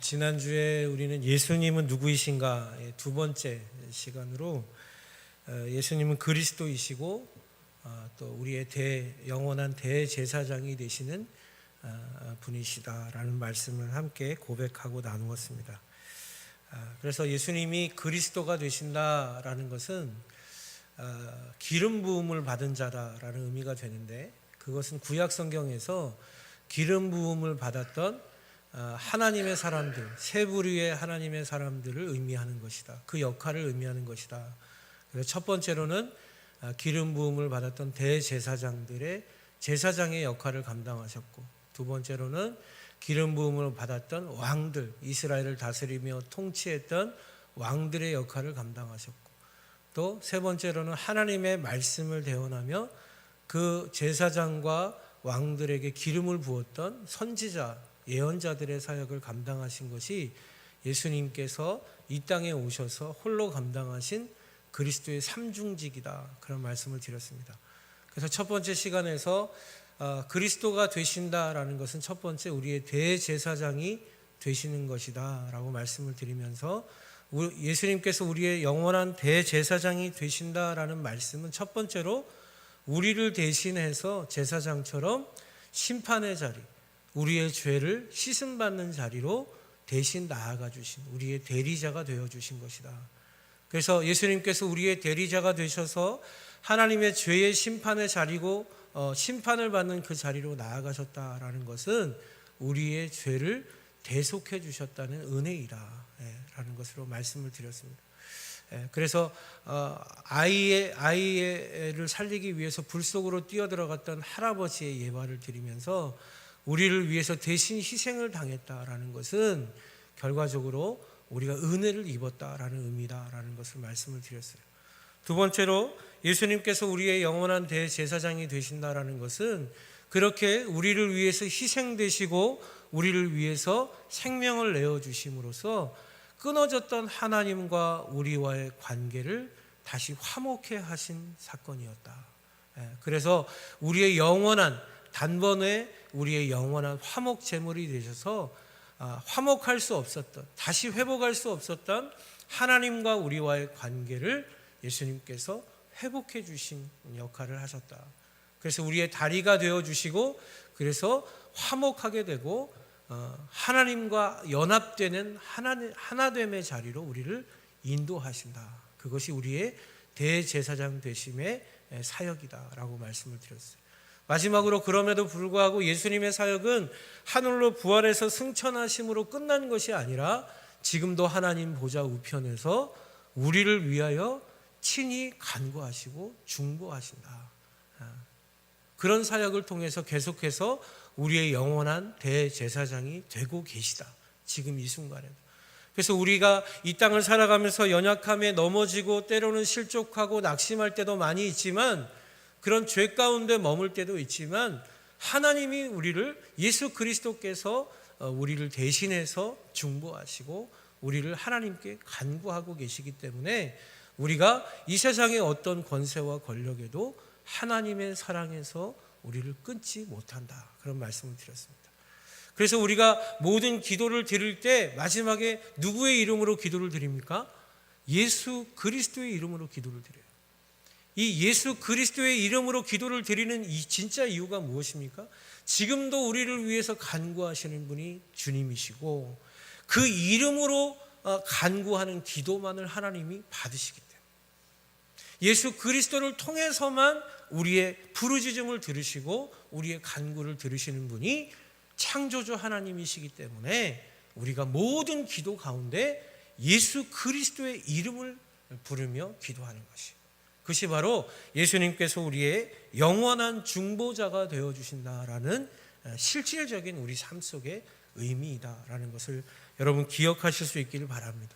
지난주에 우리는 예수님은 누구이신가의 두 번째 시간으로 예수님은 그리스도이시고 또 우리의 영원한 대제사장이 되시는 분이시다라는 말씀을 함께 고백하고 나누었습니다. 그래서 예수님이 그리스도가 되신다라는 것은 기름 부음을 받은 자다라는 의미가 되는데, 그것은 구약 성경에서 기름 부음을 받았던 하나님의 사람들, 세 부류의 하나님의 사람들을 의미하는 것이다. 그 역할을 의미하는 것이다. 그래서 첫 번째로는 기름 부음을 받았던 대제사장들의 제사장의 역할을 감당하셨고, 두 번째로는 기름 부음을 받았던 왕들, 이스라엘을 다스리며 통치했던 왕들의 역할을 감당하셨고, 또 세 번째로는 하나님의 말씀을 대언하며 그 제사장과 왕들에게 기름을 부었던 선지자, 예언자들의 사역을 감당하신 것이 예수님께서 이 땅에 오셔서 홀로 감당하신 그리스도의 삼중직이다, 그런 말씀을 드렸습니다. 그래서 첫 번째 시간에서 그리스도가 되신다라는 것은 첫 번째 우리의 대제사장이 되시는 것이다 라고 말씀을 드리면서, 예수님께서 우리의 영원한 대제사장이 되신다라는 말씀은 첫 번째로 우리를 대신해서 제사장처럼 심판의 자리, 우리의 죄를 씻음받는 자리로 대신 나아가 주신 우리의 대리자가 되어 주신 것이다. 그래서 예수님께서 우리의 대리자가 되셔서 하나님의 죄의 심판의 자리고 심판을 받는 그 자리로 나아가셨다라는 것은 우리의 죄를 대속해 주셨다는 은혜이다 라는 것으로 말씀을 드렸습니다. 그래서 아이를 살리기 위해서 불 속으로 뛰어들어갔던 할아버지의 예화를 드리면서 우리를 위해서 대신 희생을 당했다라는 것은 결과적으로 우리가 은혜를 입었다라는 의미다라는 것을 말씀을 드렸어요. 두 번째로 예수님께서 우리의 영원한 대제사장이 되신다라는 것은 그렇게 우리를 위해서 희생되시고 우리를 위해서 생명을 내어주심으로써 끊어졌던 하나님과 우리와의 관계를 다시 화목해 하신 사건이었다. 그래서 우리의 영원한 단번에 우리의 영원한 화목 제물이 되셔서 화목할 수 없었던, 다시 회복할 수 없었던 하나님과 우리와의 관계를 예수님께서 회복해 주신 역할을 하셨다. 그래서 우리의 다리가 되어 주시고, 그래서 화목하게 되고 하나님과 연합되는 하나됨의 자리로 우리를 인도하신다. 그것이 우리의 대제사장 되심의 사역이다라고 말씀을 드렸어요. 마지막으로 그럼에도 불구하고 예수님의 사역은 하늘로 부활해서 승천하심으로 끝난 것이 아니라 지금도 하나님 보좌 우편에서 우리를 위하여 친히 간구하시고 중보하신다. 그런 사역을 통해서 계속해서 우리의 영원한 대제사장이 되고 계시다, 지금 이 순간에도. 그래서 우리가 이 땅을 살아가면서 연약함에 넘어지고 때로는 실족하고 낙심할 때도 많이 있지만, 그런 죄 가운데 머물 때도 있지만, 하나님이 우리를, 예수 그리스도께서 우리를 대신해서 중보하시고 우리를 하나님께 간구하고 계시기 때문에 우리가 이 세상의 어떤 권세와 권력에도 하나님의 사랑에서 우리를 끊지 못한다, 그런 말씀을 드렸습니다. 그래서 우리가 모든 기도를 드릴 때 마지막에 누구의 이름으로 기도를 드립니까? 예수 그리스도의 이름으로 기도를 드려요. 이 예수 그리스도의 이름으로 기도를 드리는 이 진짜 이유가 무엇입니까? 지금도 우리를 위해서 간구하시는 분이 주님이시고, 그 이름으로 간구하는 기도만을 하나님이 받으시기 때문에, 예수 그리스도를 통해서만 우리의 부르짖음을 들으시고 우리의 간구를 들으시는 분이 창조주 하나님이시기 때문에 우리가 모든 기도 가운데 예수 그리스도의 이름을 부르며 기도하는 그것이 바로 예수님께서 우리의 영원한 중보자가 되어주신다라는 실질적인 우리 삶 속의 의미이다라는 것을 여러분 기억하실 수 있기를 바랍니다.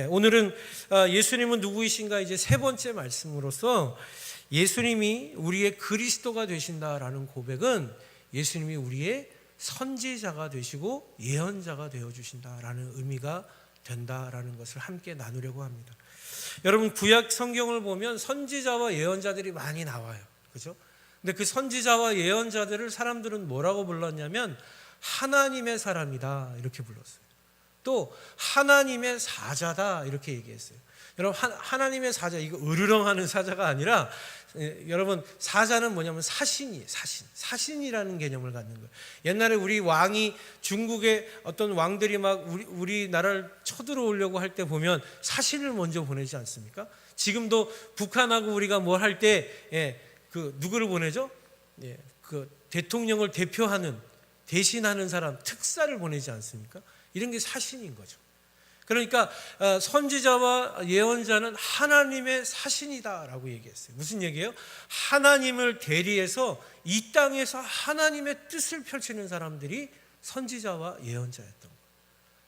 오늘은 예수님은 누구이신가 이제 세 번째 말씀으로서 예수님이 우리의 그리스도가 되신다라는 고백은 예수님이 우리의 선지자가 되시고 예언자가 되어주신다라는 의미가 된다라는 것을 함께 나누려고 합니다. 여러분, 구약 성경을 보면 선지자와 예언자들이 많이 나와요. 그렇죠? 근데 그 선지자와 예언자들을 사람들은 뭐라고 불렀냐면 하나님의 사람이다, 이렇게 불렀어요. 또 하나님의 사자다 이렇게 얘기했어요. 여러분 하나님의 사자, 이거 으르렁하는 사자가 아니라 여러분 사자는 뭐냐면 사신이에요. 사신이라는 개념을 갖는 거예요. 옛날에 우리 왕이 중국의 어떤 왕들이 막 우리 나라를 쳐들어오려고 할 때 보면 사신을 먼저 보내지 않습니까? 지금도 북한하고 우리가 뭘 할 때 그 누구를 보내죠? 그 대통령을 대신하는 사람, 특사를 보내지 않습니까? 이런 게 사신인 거죠. 그러니까 선지자와 예언자는 하나님의 사신이다라고 얘기했어요. 무슨 얘기예요? 하나님을 대리해서 이 땅에서 하나님의 뜻을 펼치는 사람들이 선지자와 예언자였던 거예요.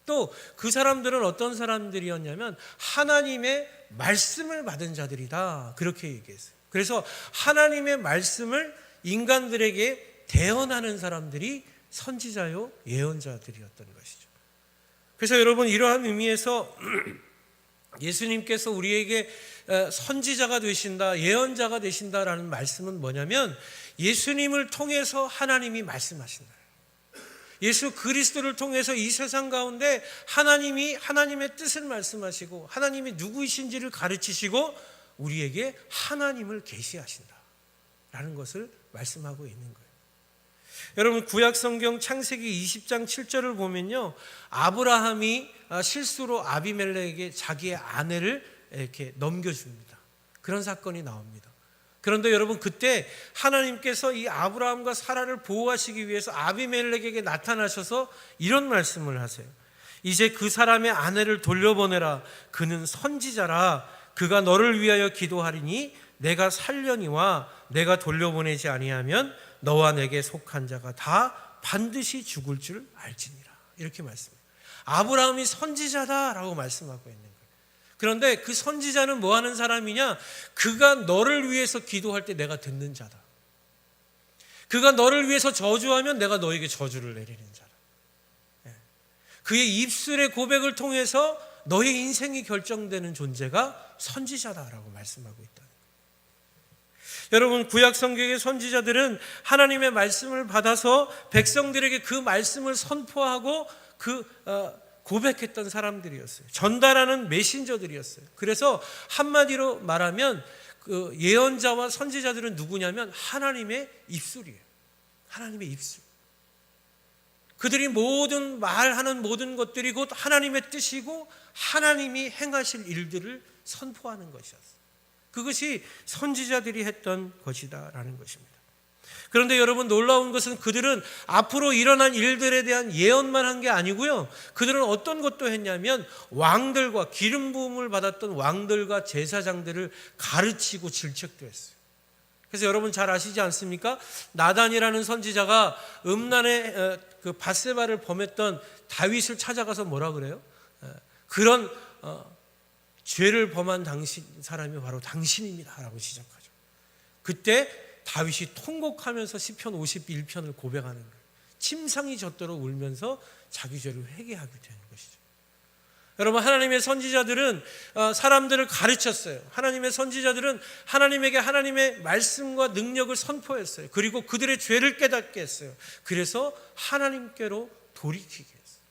또 그 사람들은 어떤 사람들이었냐면 하나님의 말씀을 받은 자들이다 그렇게 얘기했어요. 그래서 하나님의 말씀을 인간들에게 대언하는 사람들이 선지자요 예언자들이었던 것이죠. 그래서 여러분 이러한 의미에서 예수님께서 우리에게 선지자가 되신다, 예언자가 되신다라는 말씀은 뭐냐면 예수님을 통해서 하나님이 말씀하신다. 예수 그리스도를 통해서 이 세상 가운데 하나님이 하나님의 뜻을 말씀하시고 하나님이 누구이신지를 가르치시고 우리에게 하나님을 계시하신다라는 것을 말씀하고 있는 거예요. 여러분 구약성경 창세기 20장 7절을 보면요, 아브라함이 실수로 아비멜렉에게 자기의 아내를 이렇게 넘겨줍니다. 그런 사건이 나옵니다. 그런데 여러분 그때 하나님께서 이 아브라함과 사라를 보호하시기 위해서 아비멜렉에게 나타나셔서 이런 말씀을 하세요. 이제 그 사람의 아내를 돌려보내라. 그는 선지자라. 그가 너를 위하여 기도하리니 내가 살려니와 내가 돌려보내지 아니하면 너와 내게 속한 자가 다 반드시 죽을 줄 알지니라. 이렇게 말씀해요. 아브라함이 선지자다라고 말씀하고 있는 거예요. 그런데 그 선지자는 뭐 하는 사람이냐? 그가 너를 위해서 기도할 때 내가 듣는 자다. 그가 너를 위해서 저주하면 내가 너에게 저주를 내리는 자다. 그의 입술의 고백을 통해서 너의 인생이 결정되는 존재가 선지자다라고 말씀하고 있다. 여러분 구약 성경의 선지자들은 하나님의 말씀을 받아서 백성들에게 그 말씀을 선포하고 고백했던 사람들이었어요. 전달하는 메신저들이었어요. 그래서 한마디로 말하면 그 예언자와 선지자들은 누구냐면 하나님의 입술이에요. 하나님의 입술. 그들이 말하는 모든 것들이 곧 하나님의 뜻이고 하나님이 행하실 일들을 선포하는 것이었어요. 그것이 선지자들이 했던 것이다라는 것입니다. 그런데 여러분 놀라운 것은 그들은 앞으로 일어난 일들에 대한 예언만 한 게 아니고요. 그들은 어떤 것도 했냐면 왕들과 기름 부음을 받았던 왕들과 제사장들을 가르치고 질책도 했어요. 그래서 여러분 잘 아시지 않습니까? 나단이라는 선지자가 음란의 그 밧세바를 범했던 다윗을 찾아가서 뭐라 그래요? 그런 죄를 범한 사람이 바로 당신입니다라고 지적하죠. 그때 다윗이 통곡하면서 시편 51편을 고백하는 거예요. 침상이 젖도록 울면서 자기 죄를 회개하게 되는 것이죠. 여러분 하나님의 선지자들은 사람들을 가르쳤어요. 하나님의 선지자들은 하나님에게 하나님의 말씀과 능력을 선포했어요. 그리고 그들의 죄를 깨닫게 했어요. 그래서 하나님께로 돌이키게 했어요.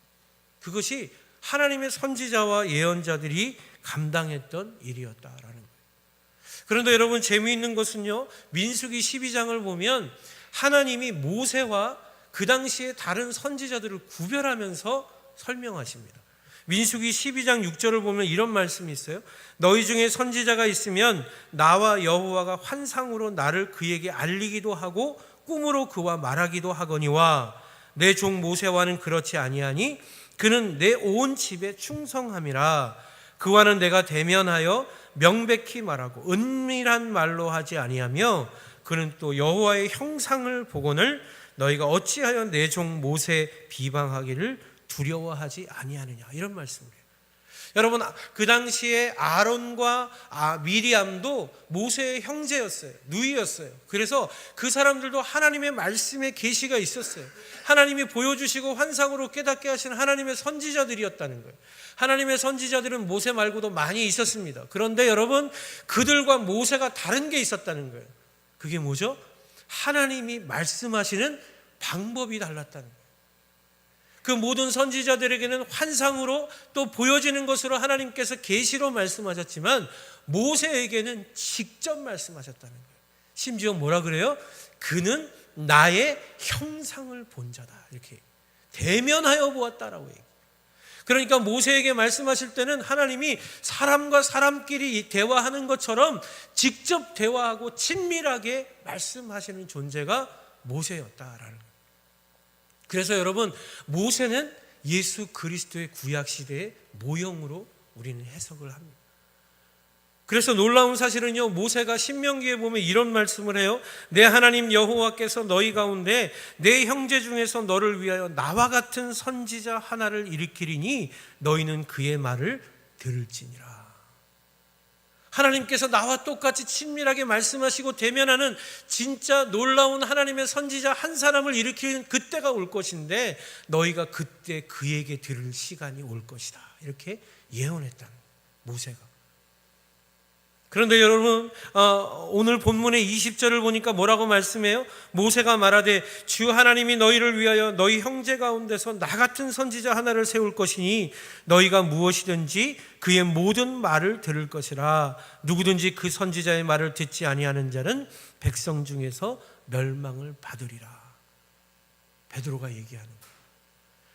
그것이 하나님의 선지자와 예언자들이 감당했던 일이었다라는 거예요. 그런데 여러분 재미있는 것은요, 민수기 12장을 보면 하나님이 모세와 그 당시에 다른 선지자들을 구별하면서 설명하십니다. 민수기 12장 6절을 보면 이런 말씀이 있어요. 너희 중에 선지자가 있으면 나와 여호와가 환상으로 나를 그에게 알리기도 하고 꿈으로 그와 말하기도 하거니와 내 종 모세와는 그렇지 아니하니 그는 내 온 집에 충성함이라. 그와는 내가 대면하여 명백히 말하고 은밀한 말로 하지 아니하며 그는 또 여호와의 형상을 보거늘 너희가 어찌하여 내 종 모세 비방하기를 두려워하지 아니하느냐. 이런 말씀이에요. 여러분 그 당시에 아론과 미리암도 모세의 형제였어요. 누이였어요. 그래서 그 사람들도 하나님의 말씀의 계시가 있었어요. 하나님이 보여주시고 환상으로 깨닫게 하시는 하나님의 선지자들이었다는 거예요. 하나님의 선지자들은 모세 말고도 많이 있었습니다. 그런데 여러분 그들과 모세가 다른 게 있었다는 거예요. 그게 뭐죠? 하나님이 말씀하시는 방법이 달랐다는 거예요. 그 모든 선지자들에게는 환상으로 또 보여지는 것으로 하나님께서 계시로 말씀하셨지만 모세에게는 직접 말씀하셨다는 거예요. 심지어 뭐라 그래요? 그는 나의 형상을 본 자다. 이렇게 대면하여 보았다라고 얘기해요. 그러니까 모세에게 말씀하실 때는 하나님이 사람과 사람끼리 대화하는 것처럼 직접 대화하고 친밀하게 말씀하시는 존재가 모세였다라는 거예요. 그래서 여러분, 모세는 예수 그리스도의 구약시대의 모형으로 우리는 해석을 합니다. 그래서 놀라운 사실은요, 모세가 신명기에 보면 이런 말씀을 해요. 내 하나님 여호와께서 너희 가운데 내 형제 중에서 너를 위하여 나와 같은 선지자 하나를 일으키리니 너희는 그의 말을 들을지니라. 하나님께서 나와 똑같이 친밀하게 말씀하시고 대면하는 진짜 놀라운 하나님의 선지자 한 사람을 일으키는 그때가 올 것인데 너희가 그때 그에게 들을 시간이 올 것이다. 이렇게 예언했다는 모세가. 그런데 여러분, 오늘 본문의 20절을 보니까 뭐라고 말씀해요? 모세가 말하되 주 하나님이 너희를 위하여 너희 형제 가운데서 나 같은 선지자 하나를 세울 것이니 너희가 무엇이든지 그의 모든 말을 들을 것이라. 누구든지 그 선지자의 말을 듣지 아니하는 자는 백성 중에서 멸망을 받으리라. 베드로가 얘기하는 거예요.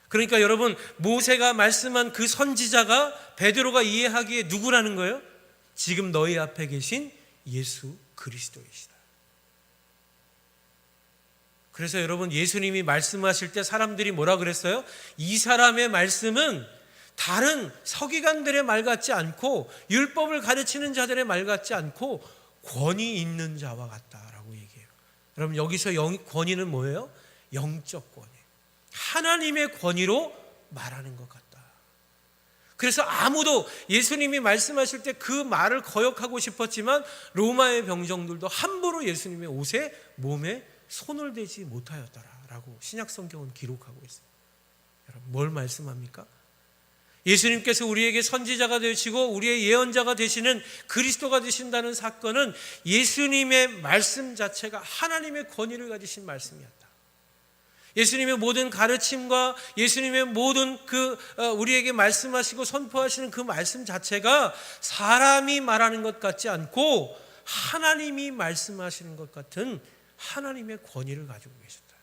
그러니까 여러분, 모세가 말씀한 그 선지자가 베드로가 이해하기에 누구라는 거예요? 지금 너희 앞에 계신 예수 그리스도이시다. 그래서 여러분, 예수님이 말씀하실 때 사람들이 뭐라 그랬어요? 이 사람의 말씀은 다른 서기관들의 말 같지 않고 율법을 가르치는 자들의 말 같지 않고 권위 있는 자와 같다라고 얘기해요. 여러분, 여기서 권위는 뭐예요? 영적 권위. 하나님의 권위로 말하는 것 같다. 그래서 아무도 예수님이 말씀하실 때 그 말을 거역하고 싶었지만 로마의 병정들도 함부로 예수님의 옷에 몸에 손을 대지 못하였다라고 신약 성경은 기록하고 있어요. 여러분, 뭘 말씀합니까? 예수님께서 우리에게 선지자가 되시고 우리의 예언자가 되시는 그리스도가 되신다는 사건은 예수님의 말씀 자체가 하나님의 권위를 가지신 말씀이었다. 예수님의 모든 가르침과 예수님의 모든 우리에게 말씀하시고 선포하시는 그 말씀 자체가 사람이 말하는 것 같지 않고 하나님이 말씀하시는 것 같은 하나님의 권위를 가지고 계셨다.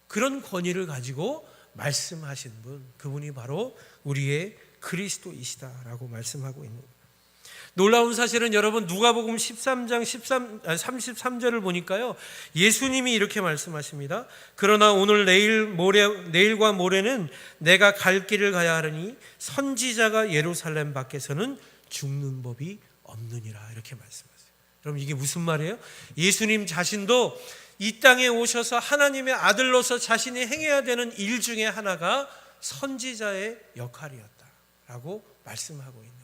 그런 권위를 가지고 말씀하신 분, 그분이 바로 우리의 그리스도이시다라고 말씀하고 있는 거예요. 놀라운 사실은 여러분, 누가복음 13장 33절을 보니까요, 예수님이 이렇게 말씀하십니다. 그러나 오늘 내일과 모레는 내가 갈 길을 가야 하려니 선지자가 예루살렘 밖에서는 죽는 법이 없느니라. 이렇게 말씀하세요. 여러분, 이게 무슨 말이에요? 예수님 자신도 이 땅에 오셔서 하나님의 아들로서 자신이 행해야 되는 일 중에 하나가 선지자의 역할이었다라고 말씀하고 있는 거예요.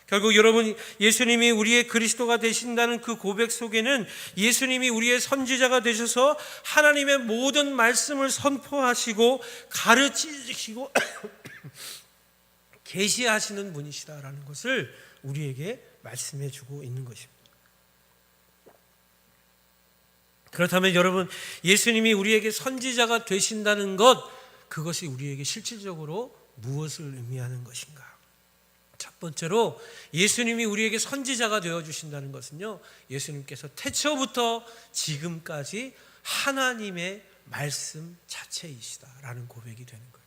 결국 여러분, 예수님이 우리의 그리스도가 되신다는 그 고백 속에는 예수님이 우리의 선지자가 되셔서 하나님의 모든 말씀을 선포하시고 가르치시고 계시하시는 분이시다라는 것을 우리에게 말씀해 주고 있는 것입니다. 그렇다면 여러분, 예수님이 우리에게 선지자가 되신다는 것, 그것이 우리에게 실질적으로 무엇을 의미하는 것인가? 첫 번째로 예수님이 우리에게 선지자가 되어주신다는 것은요, 예수님께서 태초부터 지금까지 하나님의 말씀 자체이시다라는 고백이 되는 거예요.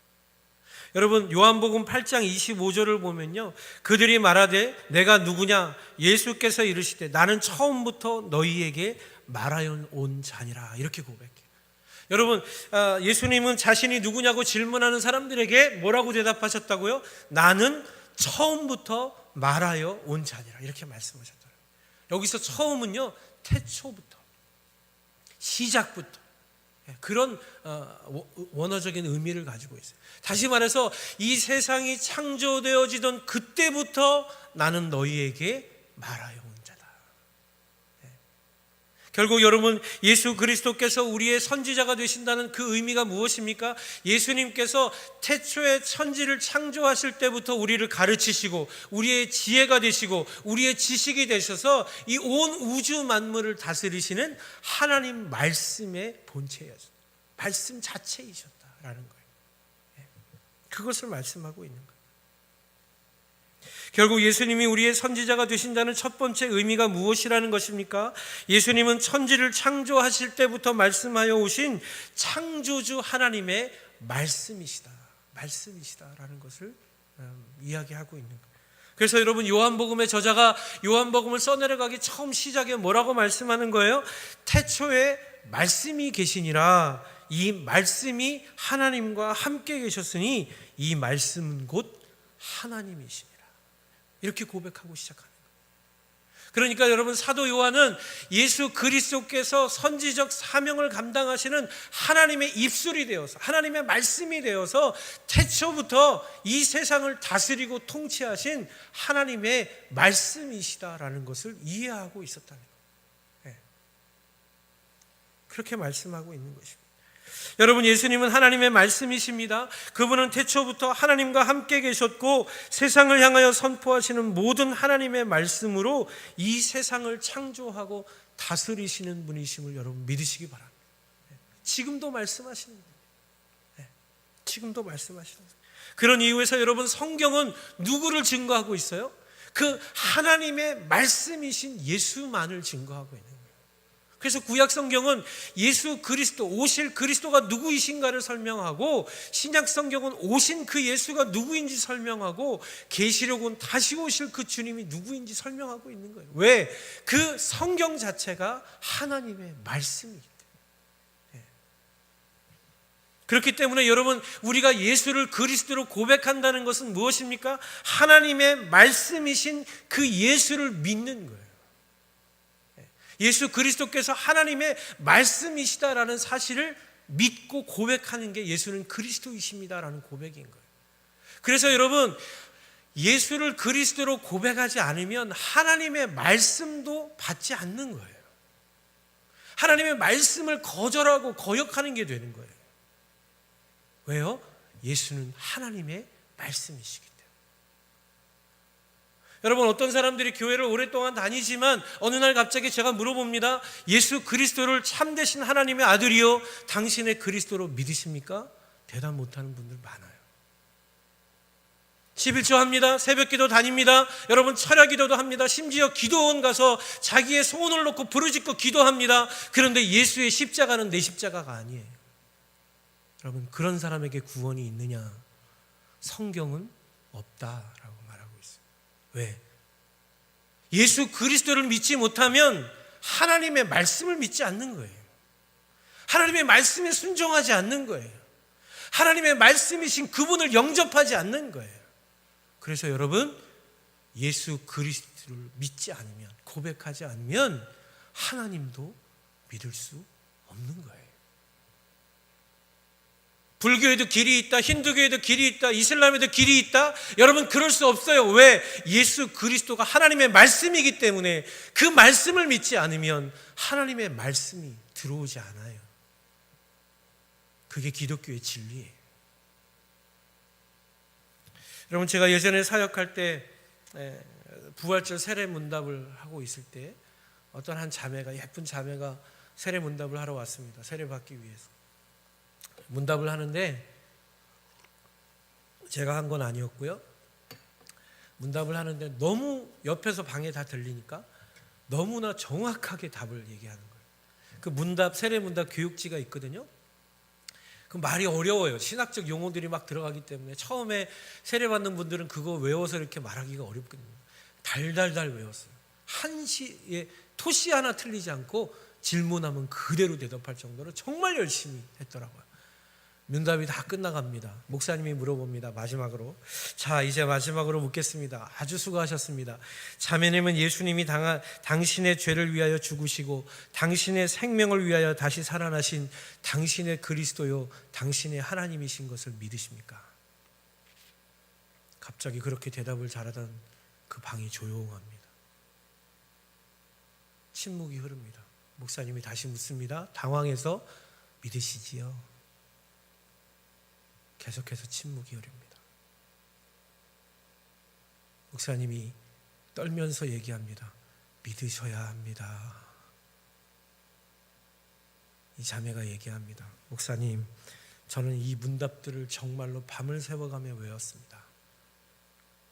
여러분, 요한복음 8장 25절을 보면요, 그들이 말하되 내가 누구냐? 예수께서 이르시되 나는 처음부터 너희에게 말하여 온 자니라. 이렇게 고백해요. 여러분, 예수님은 자신이 누구냐고 질문하는 사람들에게 뭐라고 대답하셨다고요? 나는 처음부터 말하여 온 자니라. 이렇게 말씀하셨더라고요. 여기서 처음은요, 태초부터, 시작부터, 그런 원어적인 의미를 가지고 있어요. 다시 말해서 이 세상이 창조되어지던 그때부터 나는 너희에게 말하여 온 자다. 결국 여러분, 예수 그리스도께서 우리의 선지자가 되신다는 그 의미가 무엇입니까? 예수님께서 태초에 천지를 창조하실 때부터 우리를 가르치시고 우리의 지혜가 되시고 우리의 지식이 되셔서 이 온 우주 만물을 다스리시는 하나님 말씀의 본체였습니다. 말씀 자체이셨다라는 거예요. 그것을 말씀하고 있는 거예요. 결국 예수님이 우리의 선지자가 되신다는 첫 번째 의미가 무엇이라는 것입니까? 예수님은 천지를 창조하실 때부터 말씀하여 오신 창조주 하나님의 말씀이시다라는 것을 이야기하고 있는 거예요. 그래서 여러분, 요한복음의 저자가 요한복음을 써내려가기 처음 시작에 뭐라고 말씀하는 거예요? 태초에 말씀이 계시니라. 이 말씀이 하나님과 함께 계셨으니 이 말씀은 곧 하나님이시니라. 이렇게 고백하고 시작하는 거예요. 그러니까 여러분, 사도 요한은 예수 그리스도께서 선지적 사명을 감당하시는 하나님의 입술이 되어서, 하나님의 말씀이 되어서 태초부터 이 세상을 다스리고 통치하신 하나님의 말씀이시다라는 것을 이해하고 있었다는 거예요. 그렇게 말씀하고 있는 것입니다. 여러분, 예수님은 하나님의 말씀이십니다. 그분은 태초부터 하나님과 함께 계셨고 세상을 향하여 선포하시는 모든 하나님의 말씀으로 이 세상을 창조하고 다스리시는 분이심을 여러분 믿으시기 바랍니다. 지금도 말씀하시는 분이에요. 지금도 말씀하시는 분이에요. 그런 이유에서 여러분, 성경은 누구를 증거하고 있어요? 그 하나님의 말씀이신 예수만을 증거하고 있는 거예요. 그래서 구약 성경은 예수 그리스도, 오실 그리스도가 누구이신가를 설명하고, 신약 성경은 오신 그 예수가 누구인지 설명하고, 계시록은 다시 오실 그 주님이 누구인지 설명하고 있는 거예요. 왜? 그 성경 자체가 하나님의 말씀이기 때문에. 그렇기 때문에 여러분, 우리가 예수를 그리스도로 고백한다는 것은 무엇입니까? 하나님의 말씀이신 그 예수를 믿는 거예요. 예수 그리스도께서 하나님의 말씀이시다라는 사실을 믿고 고백하는 게 예수는 그리스도이십니다라는 고백인 거예요. 그래서 여러분, 예수를 그리스도로 고백하지 않으면 하나님의 말씀도 받지 않는 거예요. 하나님의 말씀을 거절하고 거역하는 게 되는 거예요. 왜요? 예수는 하나님의 말씀이시기 때문에. 여러분, 어떤 사람들이 교회를 오랫동안 다니지만 어느 날 갑자기 제가 물어봅니다. 예수 그리스도를 참되신 하나님의 아들이요, 당신의 그리스도로 믿으십니까? 대답 못하는 분들 많아요. 11조 합니다. 새벽기도 다닙니다. 여러분, 철야기도도 합니다. 심지어 기도원 가서 자기의 소원을 놓고 부르짖고 기도합니다. 그런데 예수의 십자가는 내 십자가가 아니에요. 여러분, 그런 사람에게 구원이 있느냐? 성경은 없다라고 말하고 있어요. 왜? 예수 그리스도를 믿지 못하면 하나님의 말씀을 믿지 않는 거예요. 하나님의 말씀에 순종하지 않는 거예요. 하나님의 말씀이신 그분을 영접하지 않는 거예요. 그래서 여러분, 예수 그리스도를 믿지 않으면, 고백하지 않으면 하나님도 믿을 수 없는 거예요. 불교에도 길이 있다, 힌두교에도 길이 있다, 이슬람에도 길이 있다. 여러분, 그럴 수 없어요. 왜? 예수 그리스도가 하나님의 말씀이기 때문에 그 말씀을 믿지 않으면 하나님의 말씀이 들어오지 않아요. 그게 기독교의 진리예요. 여러분, 제가 예전에 사역할 때 부활절 세례 문답을 하고 있을 때 어떤 한 자매가, 예쁜 자매가 세례 문답을 하러 왔습니다. 세례 받기 위해서. 문답을 하는데 제가 한 건 아니었고요. 문답을 하는데 너무 옆에서 방에 다 들리니까 너무나 정확하게 답을 얘기하는 거예요. 그 문답, 세례 문답 교육지가 있거든요. 그 말이 어려워요. 신학적 용어들이 막 들어가기 때문에 처음에 세례 받는 분들은 그거 외워서 이렇게 말하기가 어렵거든요. 달달달 외웠어요. 한시에 토시 하나 틀리지 않고 질문하면 그대로 대답할 정도로 정말 열심히 했더라고요. 문답이 다 끝나갑니다. 목사님이 물어봅니다. 마지막으로. 자, 이제 마지막으로 묻겠습니다. 아주 수고하셨습니다. 자매님은 예수님이 당신의 죄를 위하여 죽으시고 당신의 생명을 위하여 다시 살아나신 당신의 그리스도요, 당신의 하나님이신 것을 믿으십니까? 갑자기 그렇게 대답을 잘하던 그 방이 조용합니다. 침묵이 흐릅니다. 목사님이 다시 묻습니다. 당황해서 믿으시지요? 계속해서 침묵이 흐릅니다. 목사님이 떨면서 얘기합니다. 믿으셔야 합니다. 이 자매가 얘기합니다. 목사님, 저는 이 문답들을 정말로 밤을 새워가며 외웠습니다.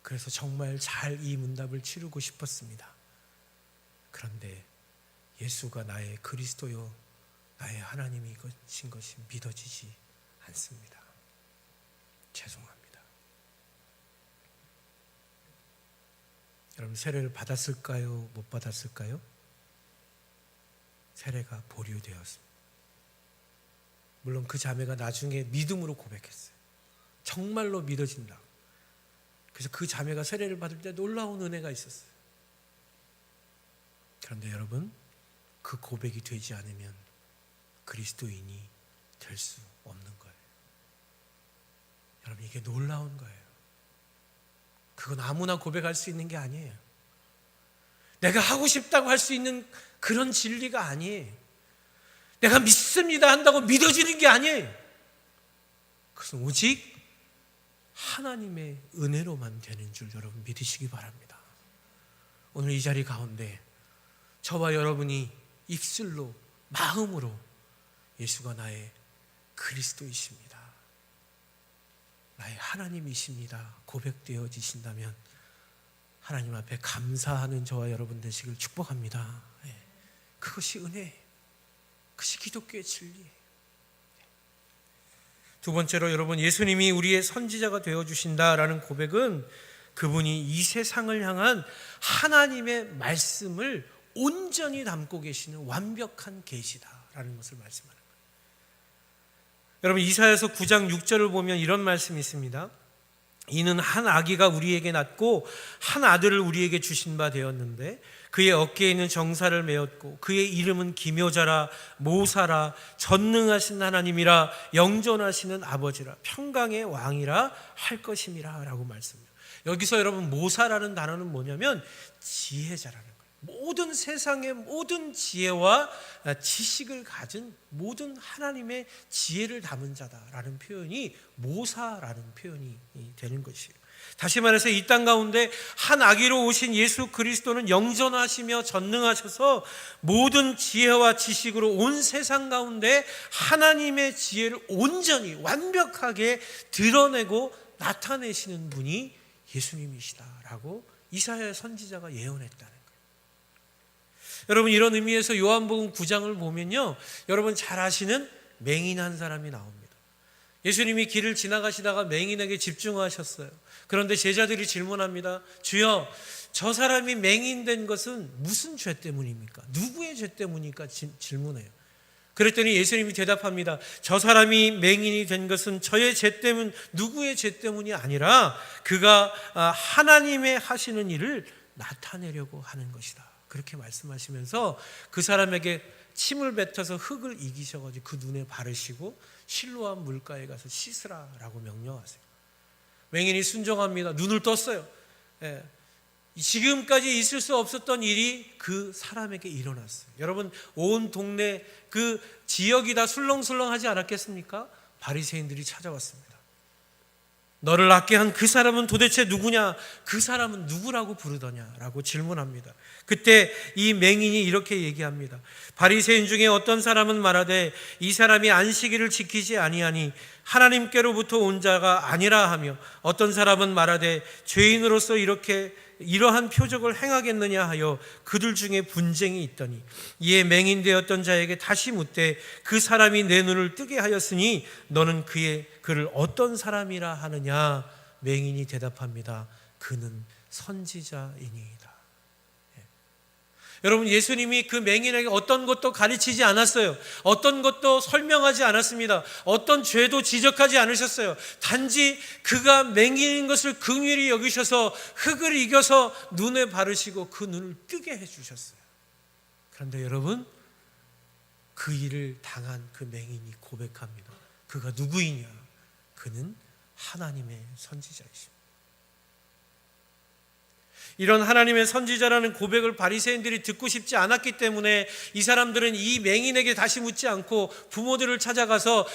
그래서 정말 잘 이 문답을 치르고 싶었습니다. 그런데 예수가 나의 그리스도요 나의 하나님이신 것이 믿어지지 않습니다. 죄송합니다. 여러분, 세례를 받았을까요? 못 받았을까요? 세례가 보류되었습니다. 물론 그 자매가 나중에 믿음으로 고백했어요. 정말로 믿어진다. 그래서 그 자매가 세례를 받을 때 놀라운 은혜가 있었어요. 그런데 여러분, 그 고백이 되지 않으면 그리스도인이 될 수 없는 거예요. 여러분, 이게 놀라운 거예요. 그건 아무나 고백할 수 있는 게 아니에요. 내가 하고 싶다고 할 수 있는 그런 진리가 아니에요. 내가 믿습니다 한다고 믿어지는 게 아니에요. 그것은 오직 하나님의 은혜로만 되는 줄 여러분 믿으시기 바랍니다. 오늘 이 자리 가운데 저와 여러분이 입술로, 마음으로 예수가 나의 그리스도이십니다, 나의 하나님이십니다 고백되어지신다면 하나님 앞에 감사하는 저와 여러분 되시길 축복합니다. 그것이 은혜, 그것이 기독교의 진리. 두 번째로 여러분, 예수님이 우리의 선지자가 되어주신다라는 고백은 그분이 이 세상을 향한 하나님의 말씀을 온전히 담고 계시는 완벽한 계시다라는 것을 말씀하는 거예요. 여러분, 이사야서 9장 6절을 보면 이런 말씀이 있습니다. 이는 한 아기가 우리에게 낳고 한 아들을 우리에게 주신 바 되었는데 그의 어깨에 있는 정사를 메었고 그의 이름은 기묘자라, 모사라, 전능하신 하나님이라, 영존하시는 아버지라, 평강의 왕이라 할 것임이라 라고 말씀합니다. 여기서 여러분, 모사라는 단어는 뭐냐면 지혜자라는 거예요. 모든 세상의 모든 지혜와 지식을 가진 모든 하나님의 지혜를 담은 자다라는 표현이 모사라는 표현이 되는 것이에요. 다시 말해서 이 땅 가운데 한 아기로 오신 예수 그리스도는 영존하시며 전능하셔서 모든 지혜와 지식으로 온 세상 가운데 하나님의 지혜를 온전히 완벽하게 드러내고 나타내시는 분이 예수님이시다라고 이사야 선지자가 예언했다는 거예요. 여러분, 이런 의미에서 요한복음 9장을 보면요, 여러분 잘 아시는 맹인 한 사람이 나옵니다. 예수님이 길을 지나가시다가 맹인에게 집중하셨어요. 그런데 제자들이 질문합니다. 주여, 저 사람이 맹인된 것은 무슨 죄 때문입니까? 누구의 죄 때문입니까? 질문해요. 그랬더니 예수님이 대답합니다. 저 사람이 맹인이 된 것은 저의 죄 때문, 누구의 죄 때문이 아니라 그가 하나님의 하시는 일을 나타내려고 하는 것이다. 그렇게 말씀하시면서 그 사람에게 침을 뱉어서 흙을 이기셔가지고 그 눈에 바르시고 실로암 물가에 가서 씻으라라고 명령하세요. 맹인이 순종합니다. 눈을 떴어요. 지금까지 있을 수 없었던 일이 그 사람에게 일어났어요. 여러분, 온 동네 그 지역이 다 술렁술렁하지 않았겠습니까? 바리새인들이 찾아왔습니다. 너를 낫게 한 그 사람은 도대체 누구냐? 그 사람은 누구라고 부르더냐라고 질문합니다. 그때 이 맹인이 이렇게 얘기합니다. 바리새인 중에 어떤 사람은 말하되 이 사람이 안식일을 지키지 아니하니 하나님께로부터 온 자가 아니라 하며, 어떤 사람은 말하되 죄인으로서 이러한 표적을 행하겠느냐 하여 그들 중에 분쟁이 있더니, 이에 맹인되었던 자에게 다시 묻되 그 사람이 내 눈을 뜨게 하였으니 너는 그를 어떤 사람이라 하느냐? 맹인이 대답합니다. 그는 선지자이니이다. 여러분, 예수님이 그 맹인에게 어떤 것도 가르치지 않았어요. 어떤 것도 설명하지 않았습니다. 어떤 죄도 지적하지 않으셨어요. 단지 그가 맹인인 것을 긍휼히 여기셔서 흙을 이겨서 눈에 바르시고 그 눈을 뜨게 해주셨어요. 그런데 여러분, 그 일을 당한 그 맹인이 고백합니다. 그가 누구이냐? 그는 하나님의 선지자이십니다. 이런 하나님의 선지자라는 고백을 바리새인들이 듣고 싶지 않았기 때문에 이 사람들은 이 맹인에게 다시 묻지 않고 부모들을 찾아가서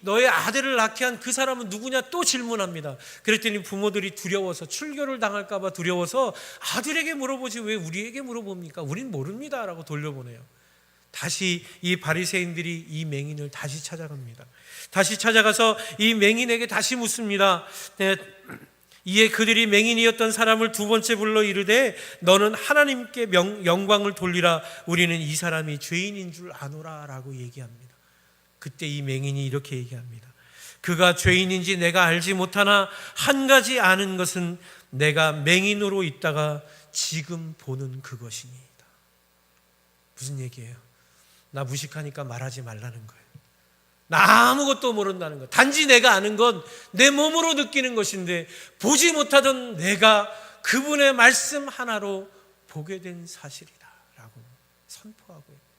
너의 아들을 낳게 한 그 사람은 누구냐 또 질문합니다. 그랬더니 부모들이 두려워서, 출교를 당할까 봐 두려워서 아들에게 물어보지 왜 우리에게 물어봅니까? 우린 모릅니다 라고 돌려보내요. 다시 이 바리새인들이 이 맹인을 다시 찾아갑니다. 다시 찾아가서 이 맹인에게 다시 묻습니다. 이에 그들이 맹인이었던 사람을 두 번째 불러 이르되 너는 하나님께 영광을 돌리라. 우리는 이 사람이 죄인인 줄 아노라 라고 얘기합니다. 그때 이 맹인이 이렇게 얘기합니다. 그가 죄인인지 내가 알지 못하나 한 가지 아는 것은 내가 맹인으로 있다가 지금 보는 그것이니이다. 무슨 얘기예요? 나 무식하니까 말하지 말라는 거예요. 나 아무것도 모른다는 거. 단지 내가 아는 건 내 몸으로 느끼는 것인데 보지 못하던 내가 그분의 말씀 하나로 보게 된 사실이다 라고 선포하고 있습니다.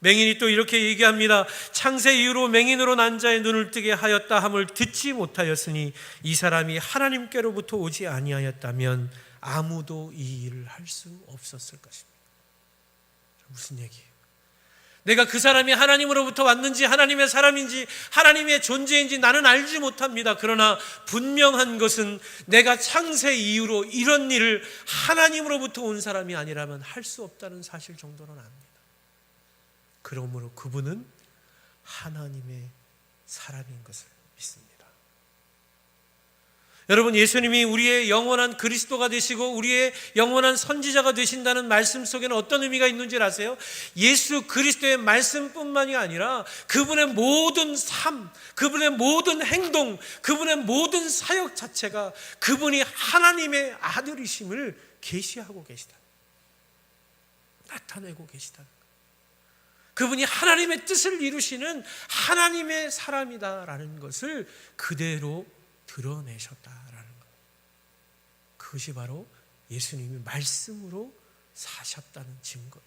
맹인이 또 이렇게 얘기합니다. 창세 이후로 맹인으로 난 자의 눈을 뜨게 하였다 함을 듣지 못하였으니 이 사람이 하나님께로부터 오지 아니하였다면 아무도 이 일을 할 수 없었을 것입니다. 무슨 얘기예요? 내가 그 사람이 하나님으로부터 왔는지 하나님의 사람인지 하나님의 존재인지 나는 알지 못합니다. 그러나 분명한 것은 내가 창세 이후로 이런 일을 하나님으로부터 온 사람이 아니라면 할 수 없다는 사실 정도는 압니다. 그러므로 그분은 하나님의 사람인 것을 믿습니다. 여러분, 예수님이 우리의 영원한 그리스도가 되시고 우리의 영원한 선지자가 되신다는 말씀 속에는 어떤 의미가 있는지 아세요? 예수 그리스도의 말씀뿐만이 아니라 그분의 모든 삶, 그분의 모든 행동, 그분의 모든 사역 자체가 그분이 하나님의 아들이심을 계시하고 계시다, 나타내고 계시다. 그분이 하나님의 뜻을 이루시는 하나님의 사람이다라는 것을 그대로 드러내셨다라는 것. 그것이 바로 예수님이 말씀으로 사셨다는 증거예요.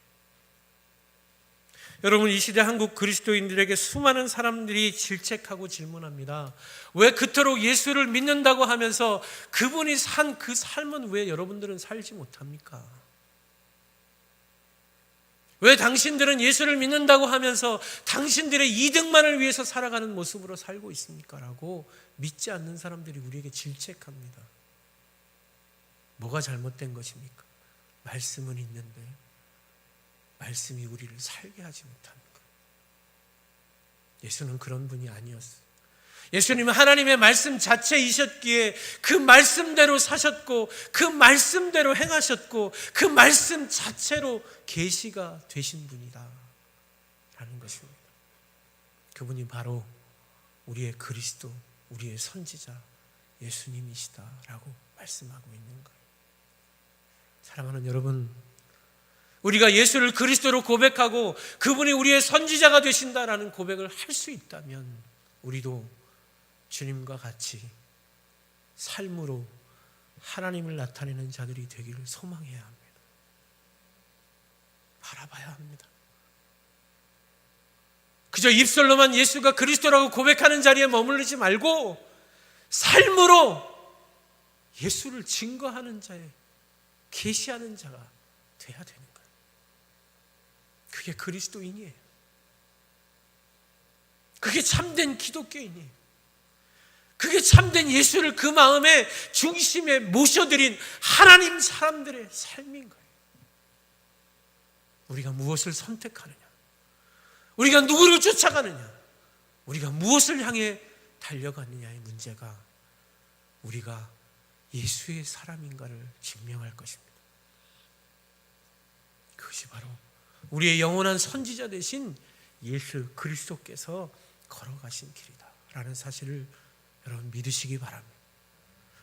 여러분, 이 시대 한국 그리스도인들에게 수많은 사람들이 질책하고 질문합니다. 왜 그토록 예수를 믿는다고 하면서 그분이 산 그 삶은 왜 여러분들은 살지 못합니까? 왜 당신들은 예수를 믿는다고 하면서 당신들의 이득만을 위해서 살아가는 모습으로 살고 있습니까? 라고 믿지 않는 사람들이 우리에게 질책합니다. 뭐가 잘못된 것입니까? 말씀은 있는데 말씀이 우리를 살게 하지 못합니까? 예수는 그런 분이 아니었어요. 예수님은 하나님의 말씀 자체이셨기에 그 말씀대로 사셨고 그 말씀대로 행하셨고 그 말씀 자체로 계시가 되신 분이다 라는 것입니다. 그분이 바로 우리의 그리스도, 우리의 선지자 예수님이시다라고 말씀하고 있는 거예요. 사랑하는 여러분, 우리가 예수를 그리스도로 고백하고 그분이 우리의 선지자가 되신다라는 고백을 할 수 있다면 우리도 주님과 같이 삶으로 하나님을 나타내는 자들이 되기를 소망해야 합니다. 바라봐야 합니다. 그저 입술로만 예수가 그리스도라고 고백하는 자리에 머무르지 말고 삶으로 예수를 증거하는 자에 계시하는 자가 돼야 되는 거예요. 그게 그리스도인이에요. 그게 참된 기독교인이에요. 그게 참된 예수를 그 마음의 중심에 모셔드린 하나님 사람들의 삶인 거예요. 우리가 무엇을 선택하느냐, 우리가 누구를 쫓아가느냐, 우리가 무엇을 향해 달려가느냐의 문제가 우리가 예수의 사람인가를 증명할 것입니다. 그것이 바로 우리의 영원한 선지자 되신 예수 그리스도께서 걸어가신 길이다라는 사실을 여러분 믿으시기 바랍니다.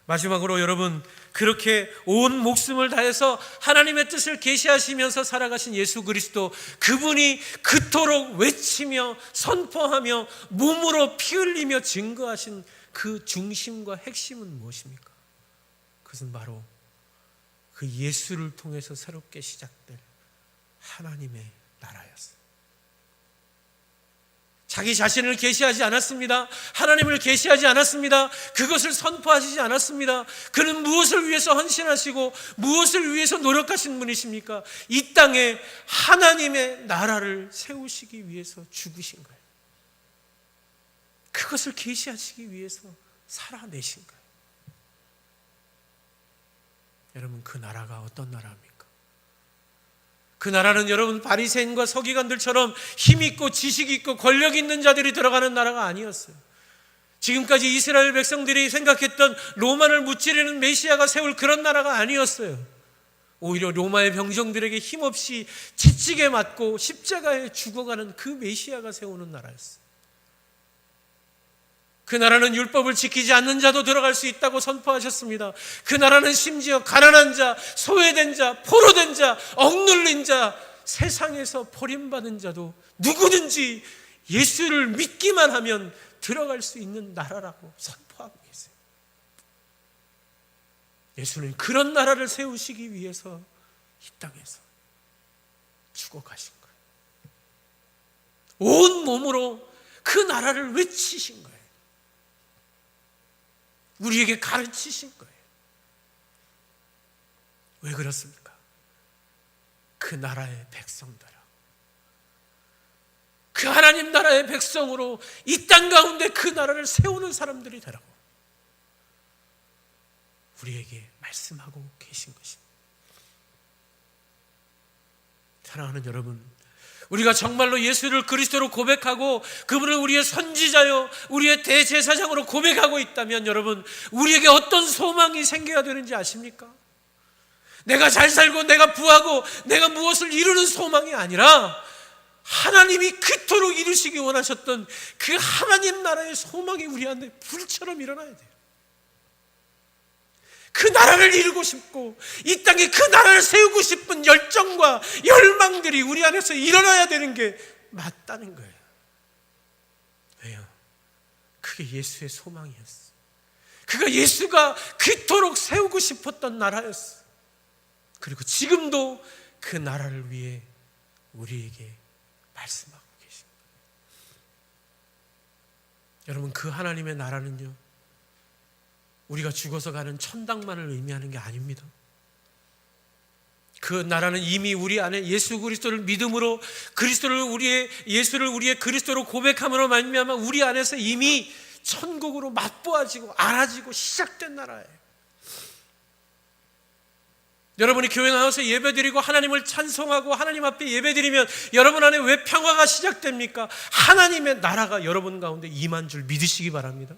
마지막으로 여러분, 그렇게 온 목숨을 다해서 하나님의 뜻을 계시하시면서 살아가신 예수 그리스도, 그분이 그토록 외치며 선포하며 몸으로 피 흘리며 증거하신 그 중심과 핵심은 무엇입니까? 그것은 바로 그 예수를 통해서 새롭게 시작될 하나님의 나라였어요. 자기 자신을 계시하지 않았습니다. 하나님을 계시하지 않았습니다. 그것을 선포하시지 않았습니다. 그는 무엇을 위해서 헌신하시고 무엇을 위해서 노력하신 분이십니까? 이 땅에 하나님의 나라를 세우시기 위해서 죽으신 거예요. 그것을 계시하시기 위해서 살아내신 거예요. 여러분, 그 나라가 어떤 나라입니까? 그 나라는 여러분 바리새인과 서기관들처럼 힘 있고 지식 있고 권력 있는 자들이 들어가는 나라가 아니었어요. 지금까지 이스라엘 백성들이 생각했던 로마를 무찌르는 메시아가 세울 그런 나라가 아니었어요. 오히려 로마의 병정들에게 힘없이 지치게 맞고 십자가에 죽어가는 그 메시아가 세우는 나라였어요. 그 나라는 율법을 지키지 않는 자도 들어갈 수 있다고 선포하셨습니다. 그 나라는 심지어 가난한 자, 소외된 자, 포로된 자, 억눌린 자, 세상에서 버림받은 자도 누구든지 예수를 믿기만 하면 들어갈 수 있는 나라라고 선포하고 계세요. 예수는 그런 나라를 세우시기 위해서 이 땅에서 죽어가신 거예요. 온 몸으로 그 나라를 외치신 거예요. 우리에게 가르치신 거예요. 왜 그렇습니까? 그 나라의 백성들아, 그 하나님 나라의 백성으로 이 땅 가운데 그 나라를 세우는 사람들이 되라고 우리에게 말씀하고 계신 것입니다. 사랑하는 여러분, 우리가 정말로 예수를 그리스도로 고백하고 그분을 우리의 선지자요 우리의 대제사장으로 고백하고 있다면 여러분, 우리에게 어떤 소망이 생겨야 되는지 아십니까? 내가 잘 살고 내가 부하고 내가 무엇을 이루는 소망이 아니라 하나님이 그토록 이루시기 원하셨던 그 하나님 나라의 소망이 우리 안에 불처럼 일어나야 돼요. 그 나라를 이루고 싶고 이 땅에 그 나라를 세우고 싶은 열정과 열망들이 우리 안에서 일어나야 되는 게 맞다는 거예요. 왜요? 그게 예수의 소망이었어. 그가 예수가 그토록 세우고 싶었던 나라였어. 그리고 지금도 그 나라를 위해 우리에게 말씀하고 계십니다. 여러분, 그 하나님의 나라는요, 우리가 죽어서 가는 천당만을 의미하는 게 아닙니다. 그 나라는 이미 우리 안에 예수 그리스도를 믿음으로 예수를 우리의 그리스도로 고백함으로 말미암아 우리 안에서 이미 천국으로 맛보아지고 알아지고 시작된 나라예요. 여러분이 교회 나와서 예배드리고 하나님을 찬송하고 하나님 앞에 예배드리면 여러분 안에 왜 평화가 시작됩니까? 하나님의 나라가 여러분 가운데 임한 줄 믿으시기 바랍니다.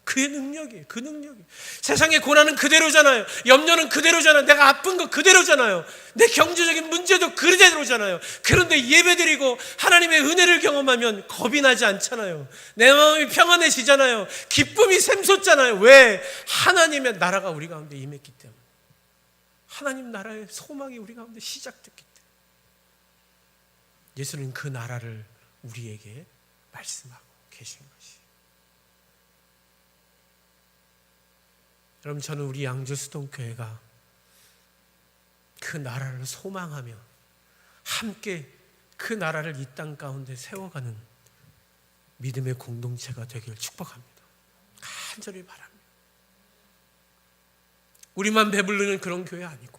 그의 능력이에요. 그 능력이. 세상의 고난은 그대로잖아요. 염려는 그대로잖아요. 내가 아픈 거 그대로잖아요. 내 경제적인 문제도 그대로잖아요. 그런데 예배드리고 하나님의 은혜를 경험하면 겁이 나지 않잖아요. 내 마음이 평안해지잖아요. 기쁨이 샘솟잖아요. 왜? 하나님의 나라가 우리 가운데 임했기 때문에. 하나님 나라의 소망이 우리 가운데 시작됐기 때문에. 예수는 그 나라를 우리에게 말씀하고 계신 것이에요. 여러분, 저는 우리 양주 수동교회가 그 나라를 소망하며 함께 그 나라를 이 땅 가운데 세워가는 믿음의 공동체가 되길 축복합니다. 간절히 바랍니다. 우리만 배부르는 그런 교회 아니고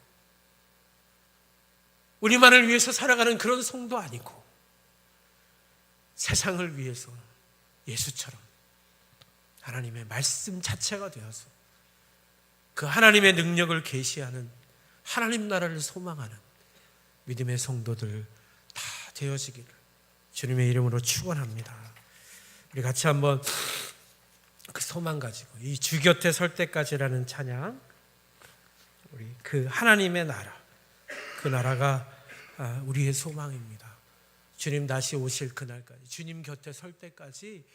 우리만을 위해서 살아가는 그런 성도 아니고 세상을 위해서 예수처럼 하나님의 말씀 자체가 되어서 그 하나님의 능력을 계시하는 하나님 나라를 소망하는 믿음의 성도들 다 되어지기를 주님의 이름으로 축원합니다. 우리 같이 한번 그 소망 가지고 이 주 곁에 설 때까지라는 찬양, 우리 그 하나님의 나라, 그 나라가 우리의 소망입니다. 주님 다시 오실 그날까지, 주님 곁에 설 때까지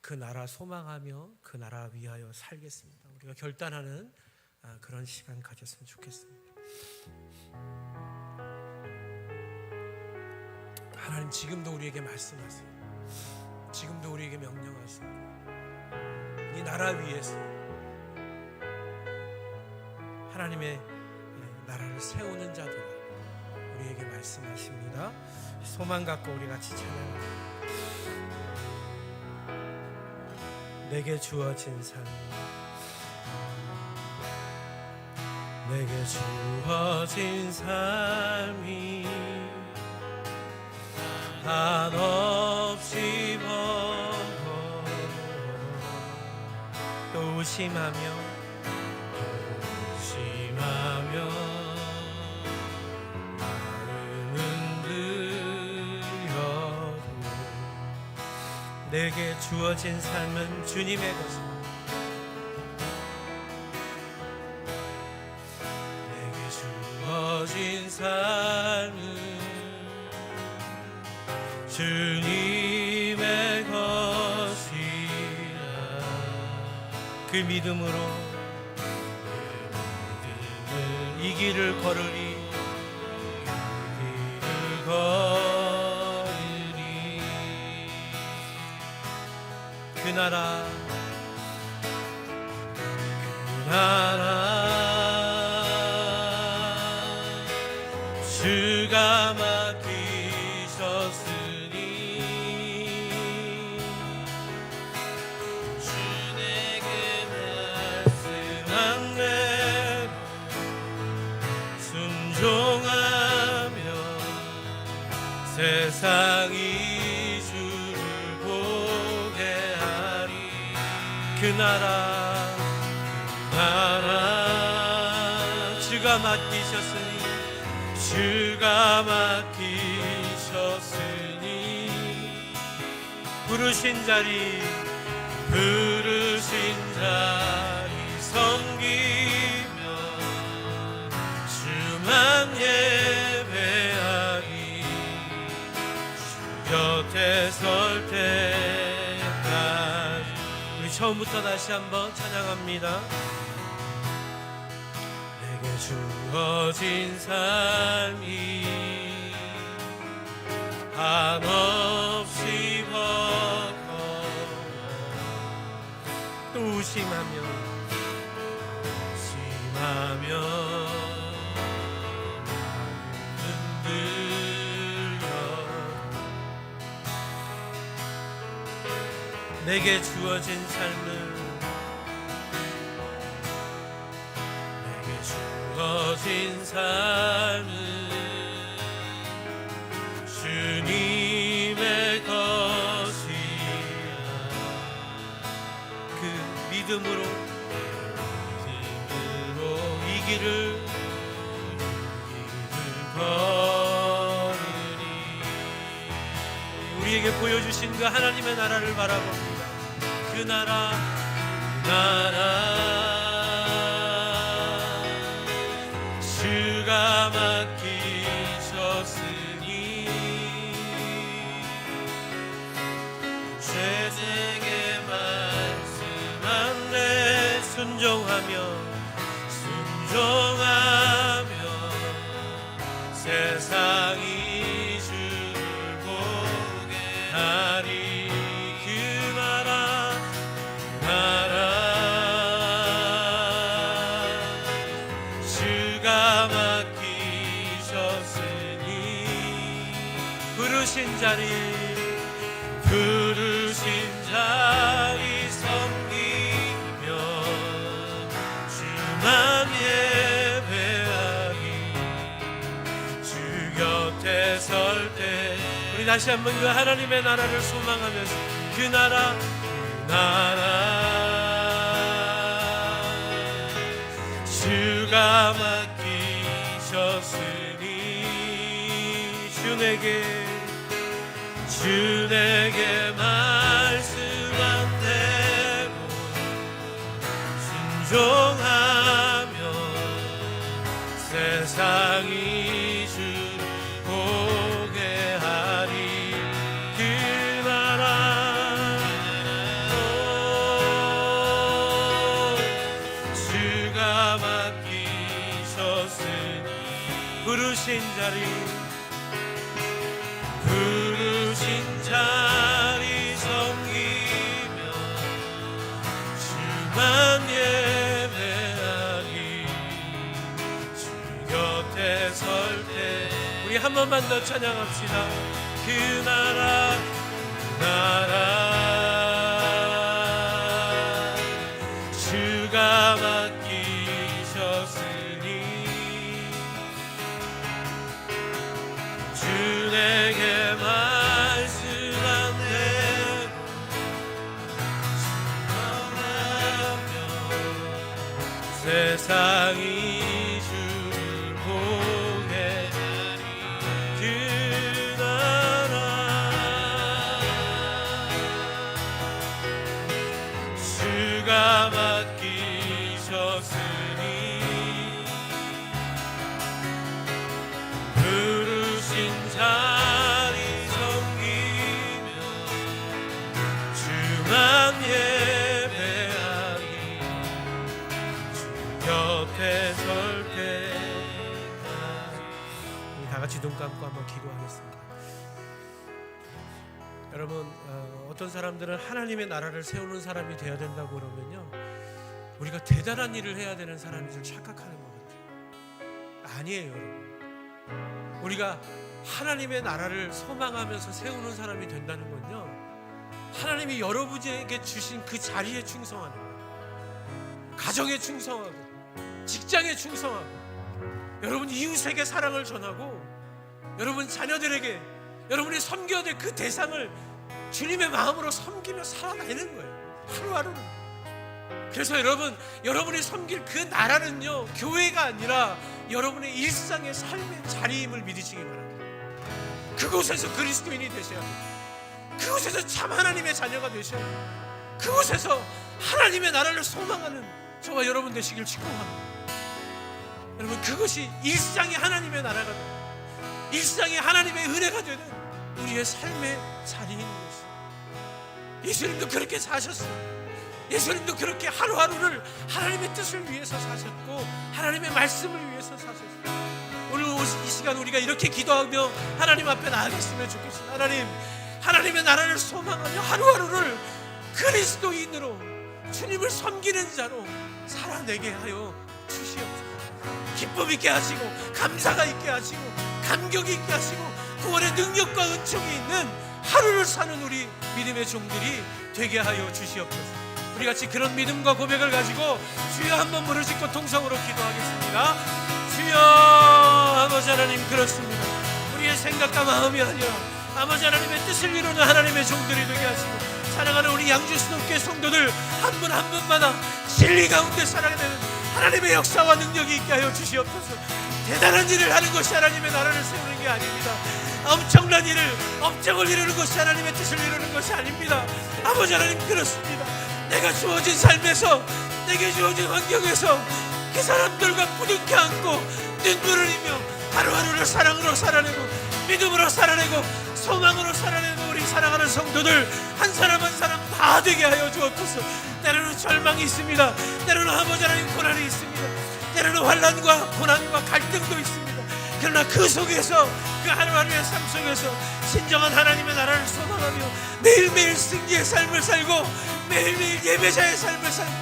그 나라 소망하며 그 나라 위하여 살겠습니다. 우리가 결단하는 그런 시간 가졌으면 좋겠습니다. 하나님, 지금도 우리에게 말씀하세요. 지금도 우리에게 명령하세요. 이 나라 위에서 하나님의 나라를 세우는 자들 우리에게 말씀하십니다. 소망 갖고 우리 같이 찬양합니다. 내게 주어진 삶, 내게 주어진 삶이 한없이 번거 또 의심하며 내게 주어진 삶은 주님의 것입니다. 내게 주어진 삶은 주님의 것이라. 그 믿음으로 이 길을 걸으리. 이 길을 걸으리. 그 나라 주가 맡기셨으니 주 내게 말씀한 대로 순종하며 세상이 주를 보게 하리. 그 나라 주가 맡기셨으니 주가 맡기셨으니 부르신 자리 섬기며 주만 예배하리. 주 곁에 설 때까지. 우리 처음부터 다시 한번 찬양합니다. 주어진 삶이 한없이 버거워 또 의심하며 흔들려 내게 주어진 삶은 주어진 삶은 주님의 것이야. 그 믿음으로 이 길을 걸으리. 우리에게 보여주신 그 하나님의 나라를 바라봅니다. 그 나라 주가 맡기셨으니 죄에게 말씀한 데 순종하며 세상이 주를 보게 하리. 그 나라 주가 맡기셨으니 부르신 자리 섬기며 주만 예배하리. 주 곁에 설 때 우리 다시 한번 그 하나님의 나라를 소망하면서 그 나라 주가 맡기셨으니 주 내게 말씀한 대로 순종하며 세상이 주를 보게 하리. 그 나라 주가 맡기셨으니 부르신 자리 섬기며 주만 예배하리. 주 곁에 설 때 우리 한 번만 더 찬양합시다. 그 나라 주가 맡기셨으니 주 내게 말씀한 대로 순종하며 세상이 주를 보게 하리. 그 나라 주가 맡기셨으니 부르신 자리 섬기며 주만 예배하니 주 곁에 설 때까지. 우리 다 같이 눈 감고 한번 기도하겠습니다. 여러분, 어떤 사람들은 하나님의 나라를 세우는 사람이 되어야 된다고 그러면요, 우리가 대단한 일을 해야 되는 사람인 줄 착각하는 것 같아요. 아니에요, 여러분. 우리가 하나님의 나라를 소망하면서 세우는 사람이 된다는 건요, 하나님이 여러분에게 주신 그 자리에 충성하는 거예요. 가정에 충성하고, 직장에 충성하고, 여러분 이웃에게 사랑을 전하고, 여러분 자녀들에게 여러분이 섬겨야 될 그 대상을 주님의 마음으로 섬기며 살아내는 거예요, 하루하루는. 그래서 여러분이 섬길 그 나라는요, 교회가 아니라 여러분의 일상의 삶의 자리임을 믿으시기 바랍니다. 그곳에서 그리스도인이 되셔야 돼요. 그곳에서 참 하나님의 자녀가 되셔야 돼요. 그곳에서 하나님의 나라를 소망하는 저와 여러분 되시길 축복합니다. 여러분, 그것이 일상의 하나님의 나라가 되는, 일상의 하나님의 은혜가 되는 우리의 삶의 자리인 것입니다. 예수님도 그렇게 사셨어요. 예수님도 그렇게 하루하루를 하나님의 뜻을 위해서 사셨고, 하나님의 말씀을 위해서 사셨어요. 오늘 이 시간 우리가 이렇게 기도하며 하나님 앞에 나아갔으면 좋겠습니다. 하나님의 나라를 소망하며 하루하루를 그리스도인으로 주님을 섬기는 자로 살아내게 하여 주시옵소서. 기쁨 있게 하시고, 감사가 있게 하시고, 감격이 있게 하시고, 구원의 능력과 은총이 있는 하루를 사는 우리 믿음의 종들이 되게 하여 주시옵소서. 우리 같이 그런 믿음과 고백을 가지고 주여 한번 부르짖고 통성으로 기도하겠습니다. 주여, 아버지 하나님, 그렇습니다. 우리의 생각과 마음이 아니라 아버지 하나님의 뜻을 이루는 하나님의 종들이 되게 하시고, 사랑하는 우리 양주수동교회 성도들 한 분 한 분마다 진리 가운데 살아가는 하나님의 역사와 능력이 있게 하여 주시옵소서. 대단한 일을 하는 것이 하나님의 나라를 세우는 게 아닙니다. 엄청난 일을, 업적을 이루는 것이 하나님의 뜻을 이루는 것이 아닙니다. 아버지 하나님, 그렇습니다. 내가 주어진 삶에서, 내게 주어진 환경에서 그 사람들과 부둥켜 안고 눈물을 흘리며 하루하루를 사랑으로 살아내고, 믿음으로 살아내고, 소망으로 살아내는 우리 사랑하는 성도들 한 사람 한 사람 다 되게 하여 주옵소서. 때로는 절망이 있습니다. 때로는 아버지 하나님 고난이 있습니다. 때로는 환난과 고난과 갈등도 있습니다. 그러나 그 속에서, 그 하루하루의 삶 속에서 진정한 하나님의 나라를 소망하며 매일매일 승리의 삶을 살고, 매일매일 예배자의 삶을 살고,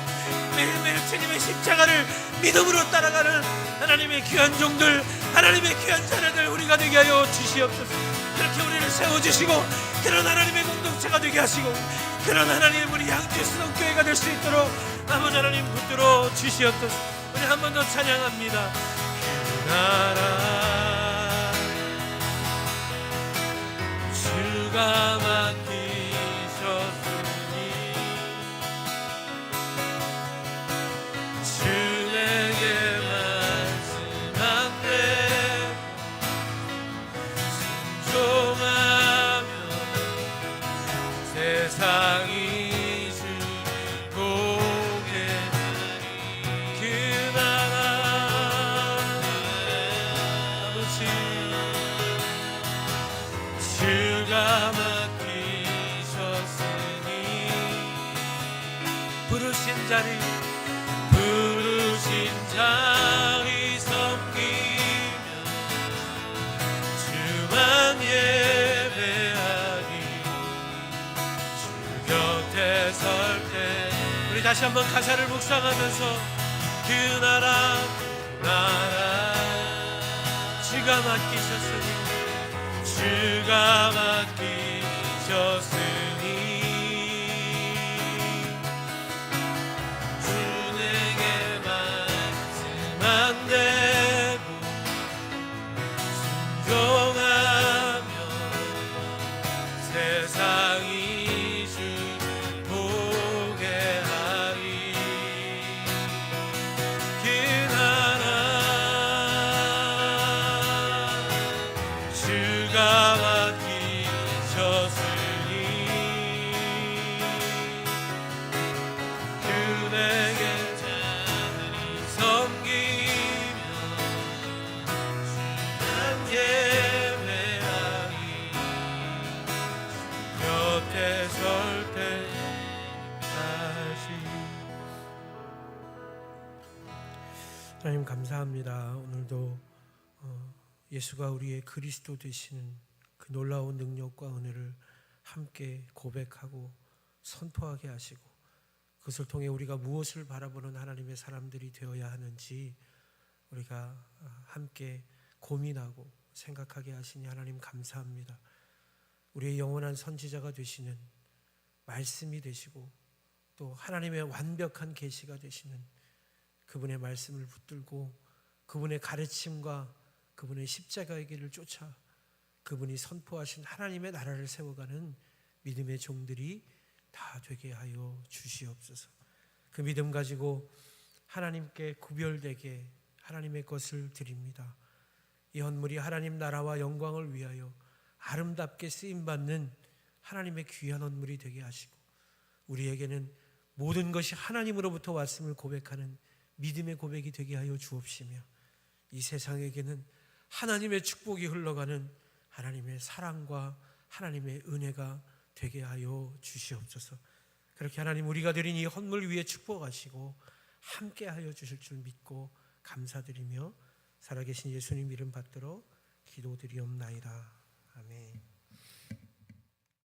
매일매일 주님의 십자가를 믿음으로 따라가는 하나님의 귀한 종들, 하나님의 귀한 자녀들 우리가 되게 하여 주시옵소서. 그렇게 우리를 세워주시고, 그런 하나님의 공동체가 되게 하시고, 그런 하나님 우리 양주수동교회가 될 수 있도록 아버지 하나님 붙들어 주시옵소서. 우리 한 번 더 찬양합니다. 그 나라 주가 맡기셨으니 주 내게 말씀한 대로 순종하며 세상이 주를 보게 하리. 그 나라 아버지 주가 맡기셨으니 부르신 자리 섬기며 주만 예배하니 주 곁에 설 때. 우리 다시 한번 가사를 묵상하면서 그 나라 주가 맡기셨으니 주 내게 말씀한 대로 순종하며 세상이 주를 보게 하리. 그 나라 주가 맡기셨으니 하나님 감사합니다. 오늘도 예수가 우리의 그리스도 되시는 그 놀라운 능력과 은혜를 함께 고백하고 선포하게 하시고, 그것을 통해 우리가 무엇을 바라보는 하나님의 사람들이 되어야 하는지 우리가 함께 고민하고 생각하게 하시니 하나님 감사합니다. 우리의 영원한 선지자가 되시는 말씀이 되시고, 또 하나님의 완벽한 계시가 되시는 그분의 말씀을 붙들고 그분의 가르침과 그분의 십자가의 길을 쫓아 그분이 선포하신 하나님의 나라를 세워가는 믿음의 종들이 다 되게 하여 주시옵소서. 그 믿음 가지고 하나님께 구별되게 하나님의 것을 드립니다. 이 헌물이 하나님 나라와 영광을 위하여 아름답게 쓰임받는 하나님의 귀한 헌물이 되게 하시고, 우리에게는 모든 것이 하나님으로부터 왔음을 고백하는 믿음의 고백이 되게 하여 주옵시며, 이 세상에게는 하나님의 축복이 흘러가는 하나님의 사랑과 하나님의 은혜가 되게 하여 주시옵소서. 그렇게 하나님, 우리가 드린 이 헌물 위에 축복하시고 함께 하여 주실 줄 믿고 감사드리며 살아계신 예수님 이름 받들어 기도드리옵나이다. 아멘.